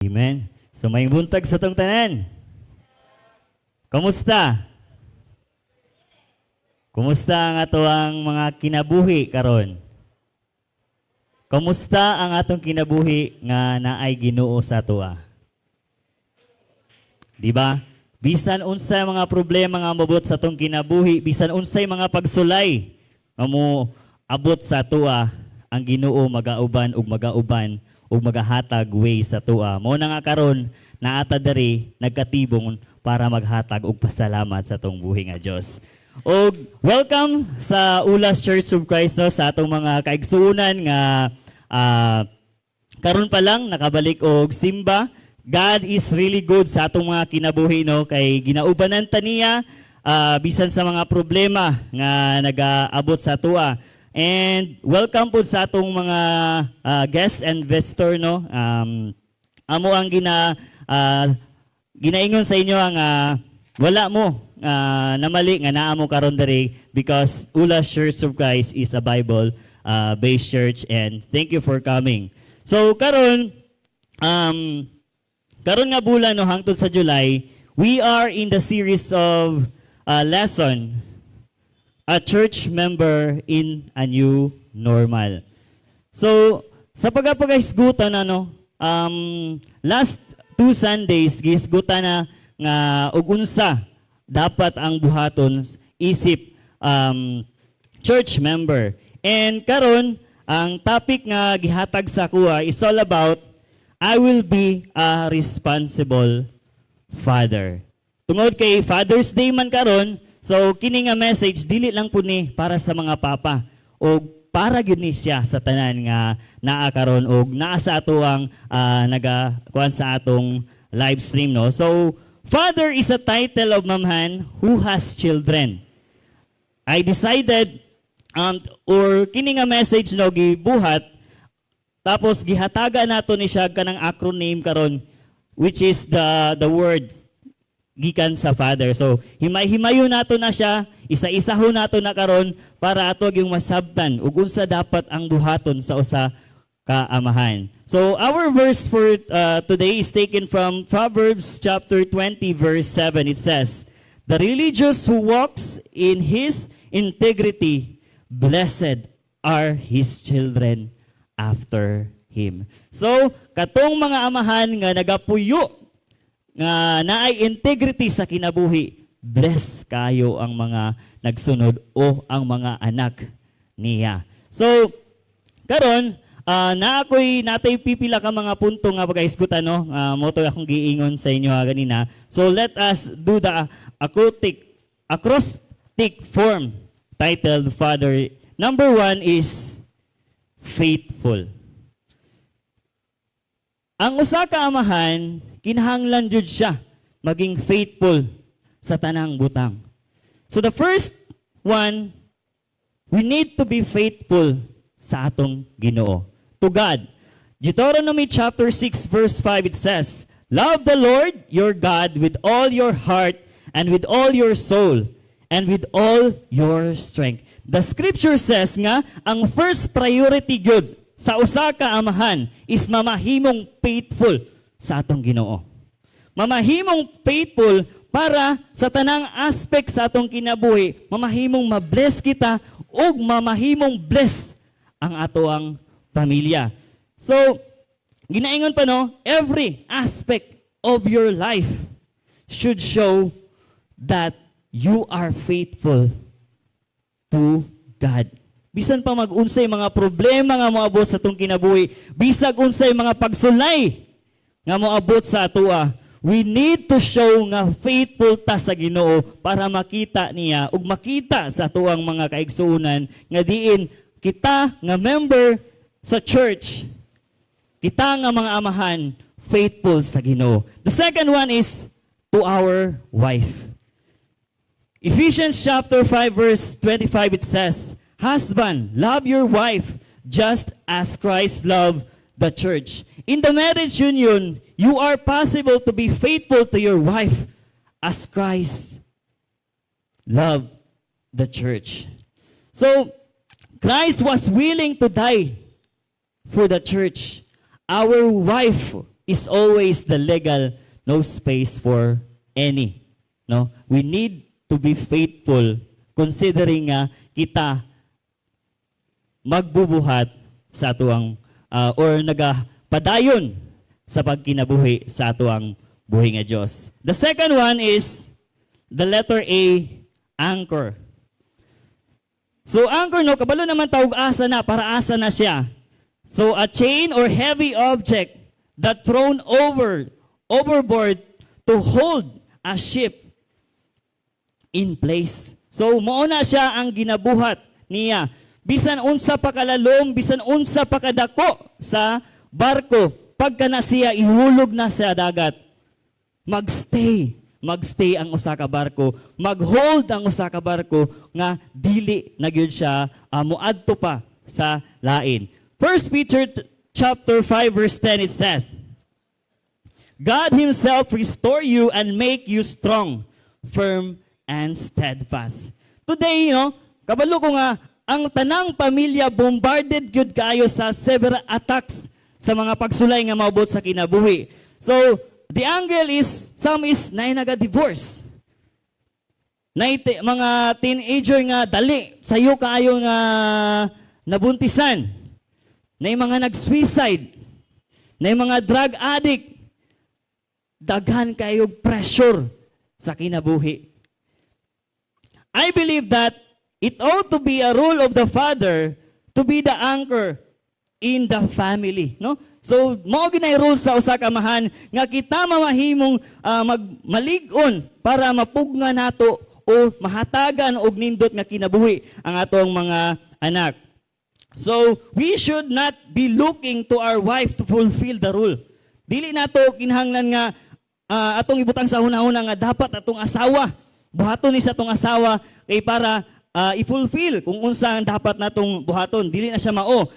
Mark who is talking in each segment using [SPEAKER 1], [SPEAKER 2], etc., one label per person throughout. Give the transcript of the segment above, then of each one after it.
[SPEAKER 1] Amen. So may buntag sa tong tanan. Kamusta? Kumusta ang ato ang mga kinabuhi karon? Kamusta ang atong kinabuhi nga naay Ginoo sa atoa? Di ba? Bisan unsay mga problema nga mabot sa atong kinabuhi, bisan unsay mga pagsulay nga mo abot sa atoa, ang Ginoo magauban ug magauban ug magahatag way sa atoa. Mao na nga karon naata diri nagkatibong para maghatag og pasalamat sa atong buhi nga Dios. Og welcome sa Ulas Church of Christ no, sa atong mga kaigsuonan nga karon pa lang nakabalik og simba. God is really good sa atong mga kinabuhi no, kay ginaubanan ta niya bisan sa mga problema nga nagaabot sa atoa. And welcome po sa atong mga guests and visitor no. Amo ang ginaingon sa inyo ang wala mo namali nga naa mo karon diri because Ulas Church of Christ is a Bible based church, and thank you for coming. So karon karon nga bulan no hangtod sa July, we are in the series of lesson, a church member in a new normal. So sa pagpapahisgutan ano, last 2 Sundays gisgutan na nga og unsa dapat ang buhaton isip church member. And karon ang topic nga gihatag sa kuha is all about I will be a responsible father. Tungod kay Father's Day man karon, so kini nga message dili lang po ni para sa mga papa o para gyud ni siya sa tanan nga naa karon og naa sa ato ang nagakuan sa atong live stream no. So father is a title of man who has children. I decided or kini nga message no gibuhat tapos gihataga nato ni siya kanang acronym karon which is the word gikan sa father. So himay-himayo nato na siya, isa-isaho nato na karon para ato yung masabtan ug unsa dapat ang buhaton sa usa ka amahan. So our verse for today is taken from Proverbs chapter 20 verse 7. It says, "The religious who walks in his integrity, blessed are his children after him." So katong mga amahan nga nagapuyo nga naay integrity sa kinabuhi, bless kayo ang mga nagsunod o ang mga anak niya. So karon natay pipila ka mga punto nga pagahisgutan no, mo to akong giingon sa inyo ganina. So let us do the acrostic form titled Father. Number 1 is faithful. Ang usa ka amahan kinahanglan jud siya maging faithful sa tanang butang. So the first one, we need to be faithful sa atong Ginoo, to God. Deuteronomy chapter 6 verse 5 it says, "Love the Lord your God with all your heart and with all your soul and with all your strength." The scripture says nga ang first priority gyud sa usa ka amahan is mamahimong faithful sa atong Ginoo. Mamahimong faithful para sa tanang aspect sa atong kinabuhi, mamahimong ma-bless kita ug mamahimong bless ang atoang pamilya. So, ginaingon pa no, every aspect of your life should show that you are faithful to God. Bisan pa mag-unsay mga problema nga moabot sa atong kinabuhi, bisag unsay mga pagsulay nga moabot sa atoa, we need to show nga faithful ta sa Ginoo para makita niya ug makita sa atoang mga kaigsuonan nga diin kita nga member sa church, kita nga mga amahan faithful sa Ginoo. The second one is to our wife. Ephesians chapter 5 verse 25 it says, "Husband, love your wife just as Christ loved the church." In the marriage union, you are possible to be faithful to your wife as Christ loved the church. So, Christ was willing to die for the church. Our wife is always the legal, no space for any. No? We need to be faithful considering nga kita magbubuhat sa atuang or nagapadayon sa pagkinabuhi sa atuang buhi nga Dios. The second one is the letter A, anchor. So anchor no, kabalo naman tawag asa na, para asa na siya. So a chain or heavy object that thrown overboard to hold a ship in place. So mao na siya ang ginabuhat niya. Bisan unsa pa kalalom, bisan unsa pa kadako sa barko, pagka na siya ihulog na sa dagat, magstay ang usa ka barko, mag-hold ang usa ka barko nga dili na gyud siya moadto pa sa lain. 1 Peter chapter 5 verse 10 it says, God himself restore you and make you strong, firm and steadfast. Today, kabalo ko nga ang tanang pamilya bombarded gyud kaayo sa several attacks sa mga pagsulay nga maabot sa kinabuhi. So, the angle is, some is na naga-divorce. Mga teenager nga dali, sayo kaayo nga nabuntisan. Na mga nag-suicide. Na mga drug addict. Daghan kayo pressure sa kinabuhi. I believe that it ought to be a role of the father to be the anchor in the family, no? So, mao ginay role sa usa ka amahan nga kita mamahimong magmalig-on para mapugna nato o mahatagan og nindot nga kinabuhi ang atong mga anak. So, we should not be looking to our wife to fulfill the role. Dili nato kinahanglan nga atong ibutang sa hunahuna nga dapat atong asawa buhaton ni sa atong asawa kay para i-fulfill kung unsa ang dapat natong buhaton. Dili na siya mao.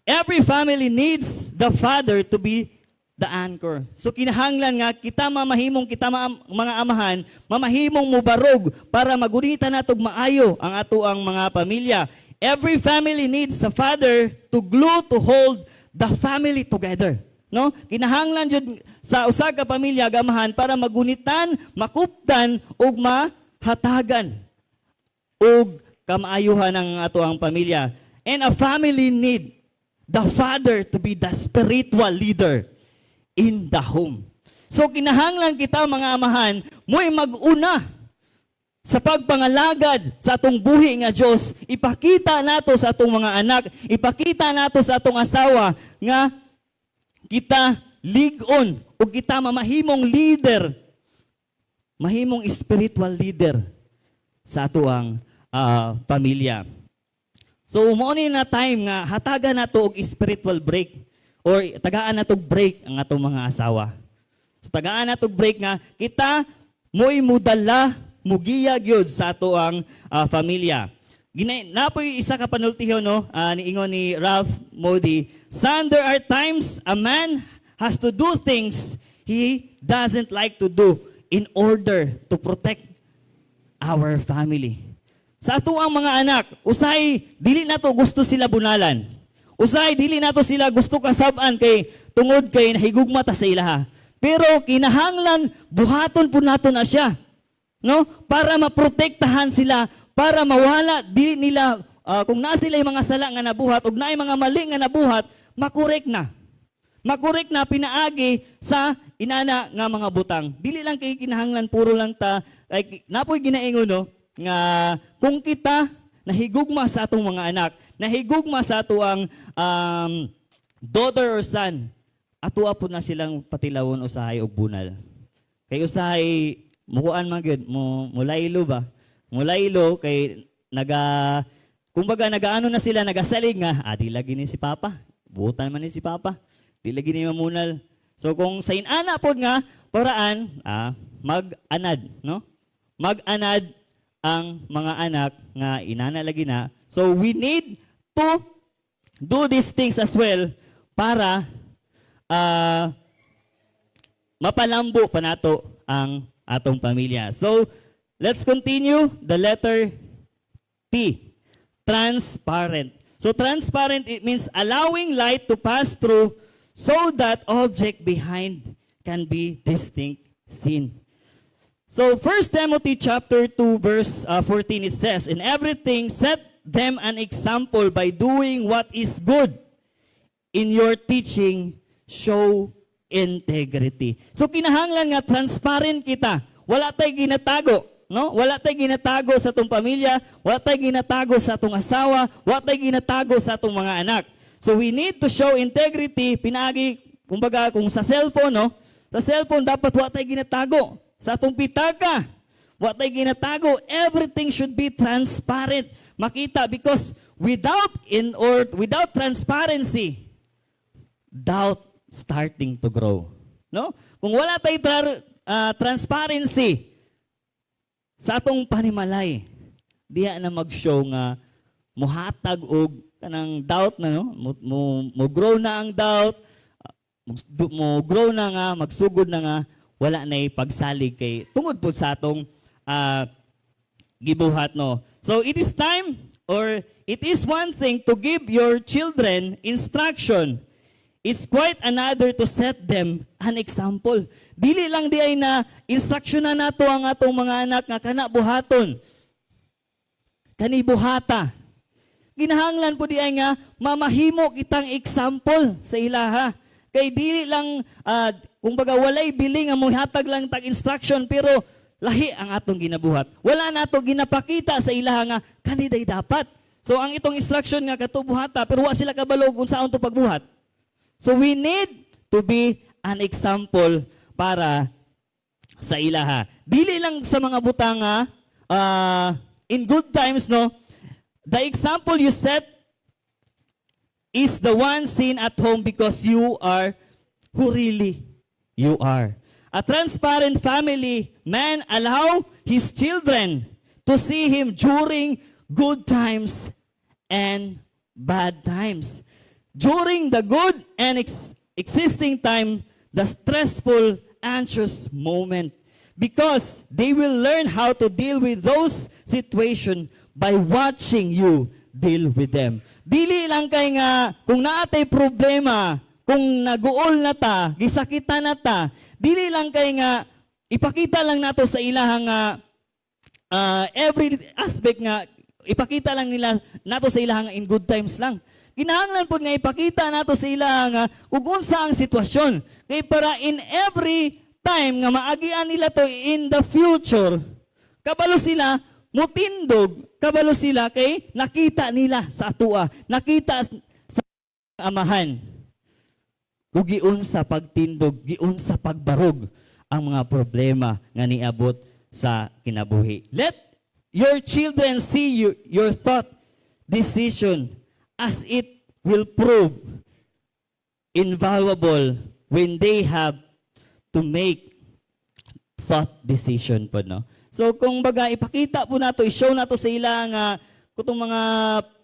[SPEAKER 1] Every family needs the father to be the anchor. So kinahanglan nga kita mga amahan, mamahimong mubarog para magunita natog maayo ang atoang mga pamilya. Every family needs a father to glue, to hold the family together. No? Kinahanglan jud sa usa ka pamilya gamahan para magunitan, makuptan ug mahatagan ug kamaayuhan ang atoang pamilya. And a family need the father to be the spiritual leader in the home. So kinahanglan kita mga amahan, mo'y mag-una sa pagpangalagad sa atong buhi nga Dios. Ipakita nato sa atong mga anak, ipakita nato sa atong asawa nga kita lig-on o kita mamahimong leader, mahimong spiritual leader sa atoang pamilya. So mao ni na time nga hatagan nato og spiritual break or tagaan nato break ang atong mga asawa. So tagaan nato break nga kita mo'y mudala mugiya gyud sa atoang pamilya. Napoy isa ka panultiho niingon ni Ralph Moody, son, there are times a man has to do things he doesn't like to do in order to protect our family. Sa atoang mga anak, usay dili nato gusto sila bunalan. Usay dili nato sila gusto kasab-an kay tungod kay nahigugma ta sa ilaha. Pero kinahanglan buhaton po nato na siya. No? Para maprotektahan sila, para mawala dili nila kung naa sila mga sala nga nabuhat ug naay mga mali nga nabuhat, makorek na. Makorek na pinaagi sa inana nga mga butang. Dili lang kay kinahanglan puro lang ta like napoy ginaingon nga kung kita nahigugma sa atong mga anak, nahigugma sa atuang daughter or son, atuwa po na silang patilawon usahay og bunal. Kay usahay mukuan man gyud mulaylo ba? Mulaylo kay kumbaga nagaano na sila nagasalig nga, di lagi ni si Papa. Buutan man ni si Papa. Di lagi ni mamunal. So kung sa inana pod nga paraan, mag-anad, no? Mag-anad ang mga anak nga inana lagi na. So we need to do these things as well para mapalambo pa nato ang atong pamilya. So let's continue the letter T. Transparent. So transparent, it means allowing light to pass through so that object behind can be distinct seen. So 1 Timothy chapter 2 verse 14 it says, "In everything set them an example by doing what is good. In your teaching, show integrity." So kinahanglan nga transparent kita. Wala tay ginatago, no? Wala tay ginatago sa atong pamilya, wala tay ginatago sa atong asawa, wala tay ginatago sa atong mga anak. So we need to show integrity. Pinagi, kumbaga kung sa cellphone, no? Sa cellphone dapat wala tay ginatago. Sa atong pitaka, wala tay ginatago. Everything should be transparent. Makita, because without transparency, doubt starting to grow. No? Kung wala tay transparency sa atong panimalay, diya na mag-show nga muhatag og kanang doubt na, no? Mo grow na ang doubt, mo grow na nga, magsugod na nga, wala na pagsalig kay tungod po sa atong gibuhat, no? So it is time, or it is one thing to give your children instruction. It's quite another to set them an example. Dili lang di ay na instruction na nato ang atong mga anak nga kana buhaton. Kani buhata. Ginahanglan po di ay nga mamahimo kitang example sa ilaha. Kay dili lang kumbaga walay biling ang muhatag lang tag instruction pero lahi ang atong ginabuhat. Wala nato ginapakita sa ilaha nga kaniday dapat. So ang itong instruction nga kato buhata pero wa sila kabalog unsaon to pagbuhat. So we need to be an example para sa ilaha. Dili lang sa mga butanga, in good times, no? The example you set is the one seen at home because you are who really you are. A transparent family man allow his children to see him during good times and bad times. During the good and existing time, the stressful, anxious moment. Because they will learn how to deal with those situations by watching you deal with them. Dili lang kay nga, kung naatay problema, kung naguol na ta, gisakita na ta, dili lang kay nga, ipakita lang nato sa ilahang every aspect nga, ipakita lang nila nato sa ilahang in good times lang. Kinahanglan po nga ipakita nato sa ilahang kung unsa ang sitwasyon. Kay para in every time nga maagian nila to in the future, kabalo sila, mutindog, kabalo sila kay nakita nila sa atua, nakita sa amahan. Kung giun sa pagtindog, giun sa pagbarog ang mga problema nga niabot sa kinabuhi. Let your children see your thought, decision, as it will prove invaluable when they have to make thought decision po, no? So kung baga ipakita po nato, i-show nato sa ilang kutong mga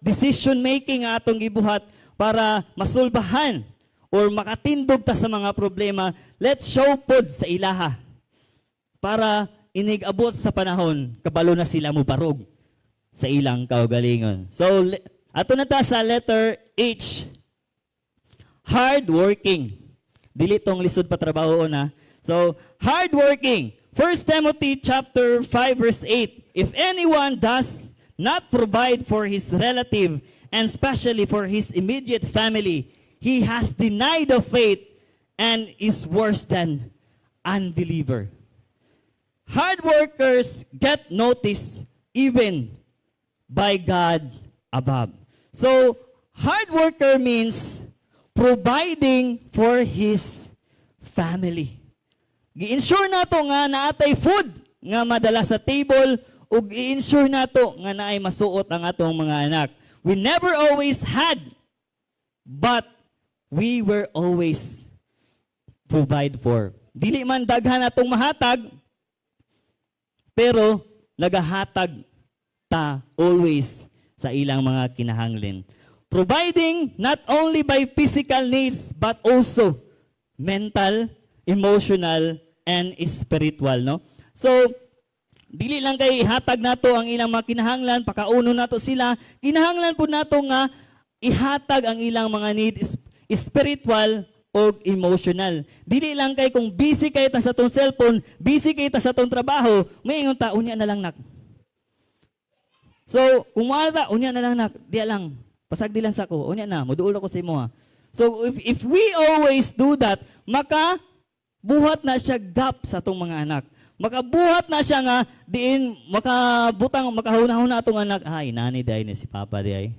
[SPEAKER 1] decision making atong gibuhat para masulbahan or makatindog ta sa mga problema, let's show pod sa ilaha para inigabot sa panahon kabalo na sila mo barog sa ilang kaugalingon. So ato na ta sa letter H. Hard working. Dili tong lisod pa trabaho na. So hard working. 1 Timothy chapter 5 verse 8. If anyone does not provide for his relative and especially for his immediate family, he has denied the faith and is worse than unbeliever. Hard workers get noticed even by God above. So, hard worker means providing for his family. Gi-ensure nato nga naatay food nga madala sa table ug i-ensure nato nga naay masuot ang atong mga anak. We never always had, but we were always provide for. Dili man daghan atong mahatag, pero nagahatag ta always sa ilang mga kinahanglan. Providing not only by physical needs but also mental, emotional, and spiritual, no? So, dili lang kay ihatag nato ang ilang mga kinahanglan, pakauno nato sila, kinahanglan po nato nga ihatag ang ilang mga needs spiritual o emotional. Dili lang kay kung busy kay ta sa tong cellphone, busy kay ta sa tong trabaho, maingon ta unya na lang nak. So, kung wala ta, unya na lang nak, diya lang. Pasagdi lang sa ko, unya na, moduol ako sa imo ha. So, if we always do that, makabuhat na siya gap sa tong mga anak. Makabuhat na siya nga, diin, makahuna-huna atong anak, ay, nani day ni si Papa day.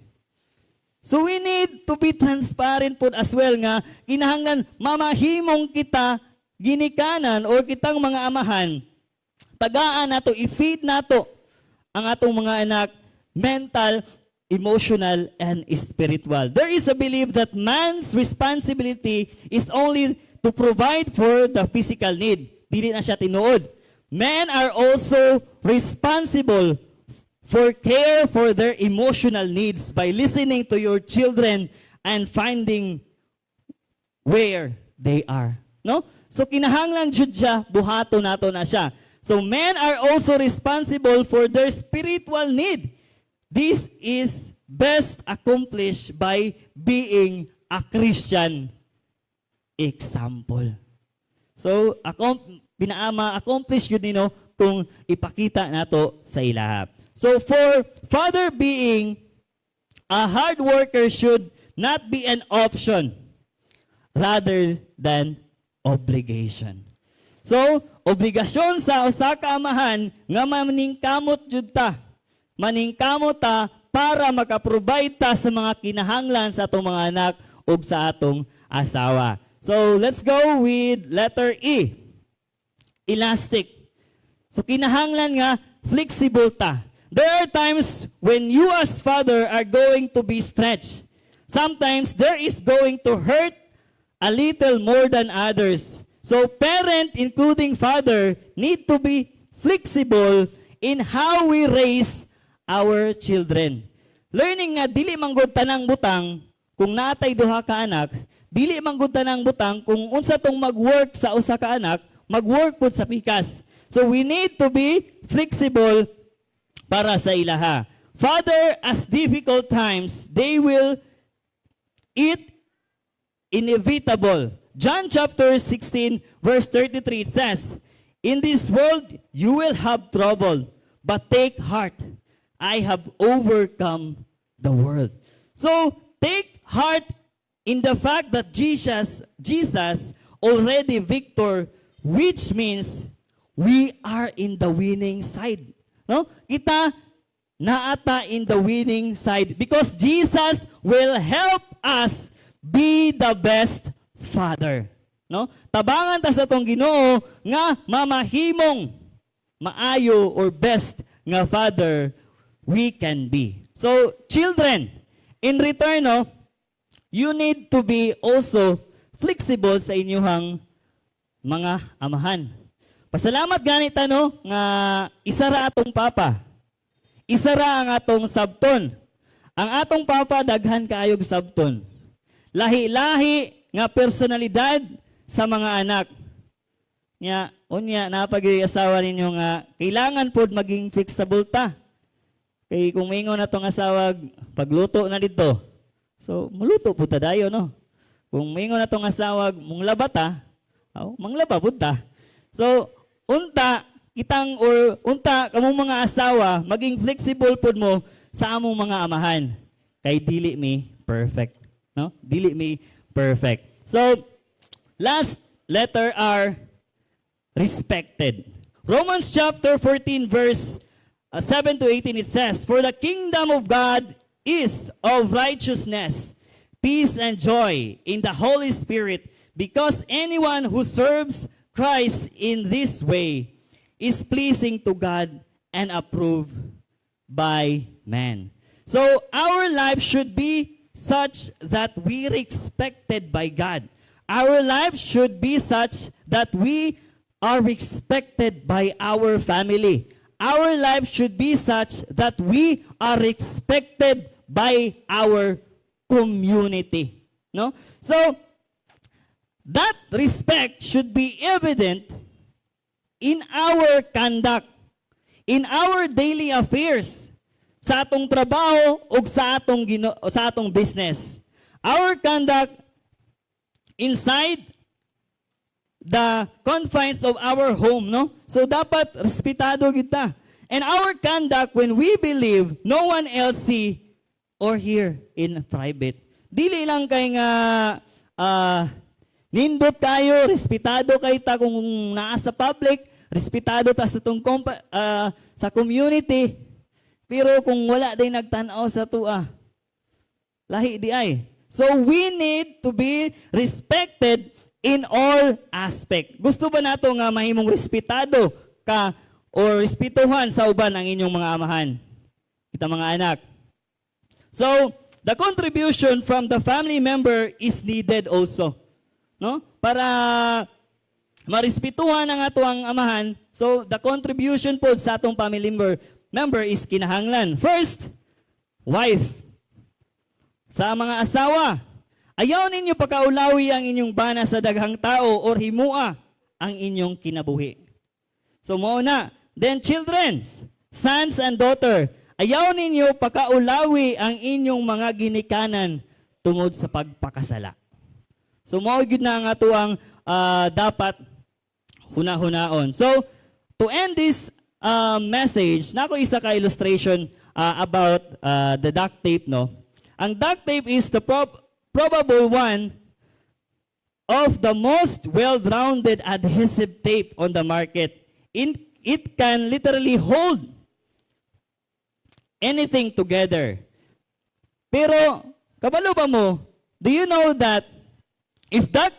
[SPEAKER 1] So we need to be transparent po as well nga, kinahanglan mamahimong kita, ginikanan, or kitang mga amahan, tagaan nato, i-feed nato ang atong mga anak, mental, emotional, and spiritual. There is a belief that man's responsibility is only to provide for the physical need. Dili na siya tinuod. Men are also responsible for care for their emotional needs by listening to your children and finding where they are. No? So kinahanglan jud siya, buhato nato na siya. So men are also responsible for their spiritual need. This is best accomplished by being a Christian example. So, accomplish yun nino kung ipakita nato sa ilaha. So, for father being a hard worker should not be an option rather than obligation. So, obligasyon sa usa ka amahan nga maningkamot jud ta. Maningkamot ta para makaprovide ta sa mga kinahanglan sa atong mga anak ug sa atong asawa. So, let's go with letter E. Elastic. So, kinahanglan nga flexible ta. There are times when you as father are going to be stretched. Sometimes there is going to hurt a little more than others. So parent, including father, need to be flexible in how we raise our children. Learning nga, dili manggod tanang butang, kung natay duha ka anak, dili manggod tanang butang, kung unsa tong mag-work sa usa ka anak, mag-work pud sa pikas. So we need to be flexible para sa ilaha. Father, as difficult times, they will eat inevitable. John chapter 16, verse 33, it says, in this world you will have trouble, but take heart. I have overcome the world. So, take heart in the fact that Jesus already victor, which means we are in the winning side. No? Kita naata in the winning side because Jesus will help us be the best father. No? Tabangan ta sa tong Ginoo nga mamahimong maayo or best nga father we can be. So, children, in return, no, you need to be also flexible sa inyong mga amahan. Pasalamat ganit no nga isa ra atong papa. Isa ra ang atong sabton. Ang atong papa daghan kaayog sabton. Lahi-lahi nga personalidad sa mga anak. Nya unya napag-asawa ninyo nga kailangan pod maging flexible ta. Kay kung mingon atong asawa pagluto na dito. So muluto pud ta dayo no. Kung mingon atong asawa mong labata, manglaba pud ta. So unta kamong mga asawa maging flexible pud mo sa among mga amahan kay dili mi perfect, no? Dili mi perfect. So last letter R, respected. Romans chapter 14 verse 7 to 18 it says, for the kingdom of God is of righteousness, peace and joy in the Holy Spirit, because anyone who serves Christ in this way is pleasing to God and approved by man. So our life should be such that we are respected by God. Our life should be such that we are respected by our family. Our life should be such that we are respected by our community. No? So that respect should be evident in our conduct, in our daily affairs, sa atong trabaho o sa atong business. Our conduct inside the confines of our home, no? So dapat respetado kita. And our conduct when we believe no one else see or hear in private. Dili lang kay nga nindot kayo, respetado kay ta kung naa sa public, respetado ta sa tong sa community. Pero kung wala day nagtan-aw sa tua, lahi di ay. So we need to be respected in all aspect. Gusto ba nato nga mahimong respetado ka o respetuhan sa uban ang inyong mga amahan? Kita mga anak. So, the contribution from the family member is needed also. No? Para marespetuhan ang ato ang amahan, so the contribution po sa atong family member is kinahanglan. First, wife. Sa mga asawa, ayaw ninyo pakaulawi ang inyong bana sa daghang tao or himua ang inyong kinabuhi. So mo na. Then children, sons and daughter, ayaw ninyo pakaulawi ang inyong mga ginikanan tungod sa pagpakasala. So mao gyud na ang ato ang dapat huna-hunaon. So to end this message, nako isa ka illustration about the duct tape, no. Ang duct tape is the probable one of the most well-rounded adhesive tape on the market. It can literally hold anything together. Pero, kabalo ba mo, do you know that if duct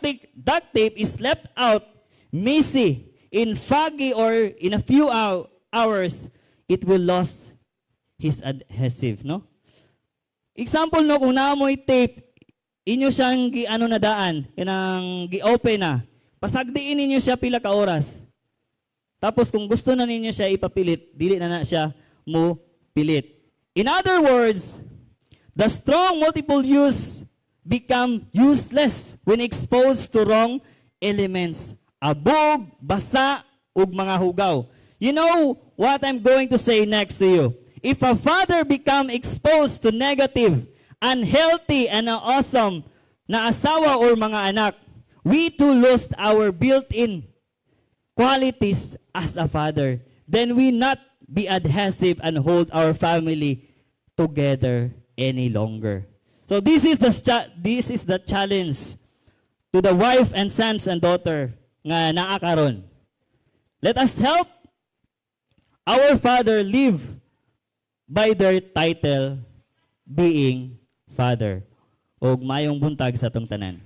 [SPEAKER 1] tape is left out messy, in foggy, or in a few hours, it will lose his adhesive, no? Example, no, kung naamoy tape, inyo siyang nadaan, kinang gi-open na, pasagdiin ninyo siya pila ka oras. Tapos kung gusto na ninyo siya ipapilit, dili na siya mo pilit. In other words, the strong multiple use become useless when exposed to wrong elements. Abog, basa, ug mga hugaw. You know what I'm going to say next to you. If a father become exposed to negative, unhealthy, and awesome na asawa or mga anak, we too lost our built-in qualities as a father. Then we not be adhesive and hold our family together any longer. So this is the challenge to the wife and sons and daughter nga naa karon. Let us help our father live by their title being father. Og mayong buntag sa atong tanan.